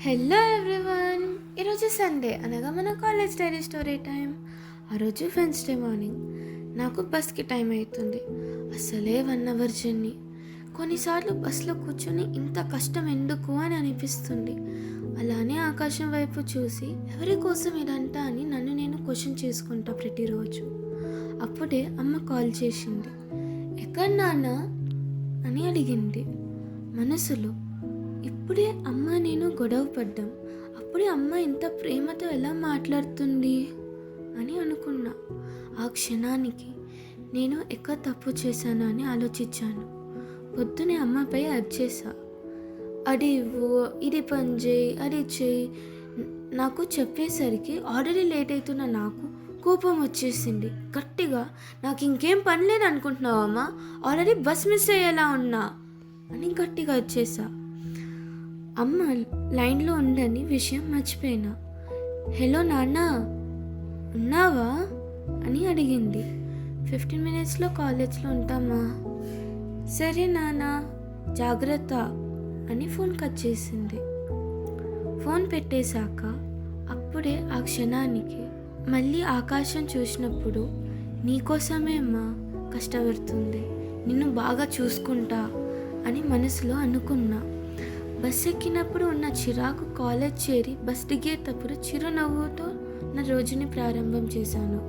Hello everyone. ఈరోజు Sunday అనగా మన కాలేజ్ డైరీ స్టోరీ టైం. ఆ రోజు వెన్స్డే మార్నింగ్ నాకు బస్కి టైం అవుతుంది. అసలే 1 అవర్ జర్నీ. కొన్నిసార్లు బస్లో కూర్చొని ఇంత కష్టం ఎందుకు అని అనిపిస్తుంది. అలానే ఆకాశం వైపు చూసి ఎవరి కోసం ఇదంతా అని నన్ను నేను క్వశ్చన్ చేసుకుంటా ప్రతిరోజు. అప్పుడే అమ్మ కాల్ చేసింది. ఎక్కడ నాన్న అని అడిగింది. మనసులో ఇప్పుడే అమ్మ నేను గొడవ పడ్డాం, అప్పుడే అమ్మ ఇంత ప్రేమతో ఎలా మాట్లాడుతుంది అని అనుకున్నా. ఆ క్షణానికి నేను ఎక్కడ తప్పు చేశాను అని ఆలోచించాను. పొద్దునే అమ్మపై అరిచేసా. అది ఇవ్వు, ఇది పని చేయి, అది చేయి. నాకు చెప్పేసరికి ఆల్రెడీ లేట్ అవుతున్న నాకు కోపం వచ్చేసింది. గట్టిగా, నాకు ఇంకేం పని లేదు అనుకుంటున్నావా అమ్మ, ఆల్రెడీ బస్ మిస్ అయ్యేలా ఉన్నా అని గట్టిగా వచ్చేసా. అమ్మ లైన్లో ఉండని విషయం మర్చిపోయినా. హలో నాన్న, ఉన్నావా అని అడిగింది. 15 మినిట్స్లో కాలేజ్లో ఉంటామా. సరే నాన్న, జాగ్రత్త అని ఫోన్ కట్ చేసింది. ఫోన్ పెట్టేశాక అప్పుడే ఆ క్షణానికి మళ్ళీ ఆకాశం చూసినప్పుడు నీకోసమే అమ్మా కష్టపడుతుంది, నిన్ను బాగా చూసుకుంటా అని మనసులో అనుకున్నా. బస్ ఎక్కినప్పుడు ఉన్న చిరాకు కాలేజ్ చేరి బస్ దిగేటప్పుడు చిరునవ్వుతో నా రోజుని ప్రారంభం చేశాను.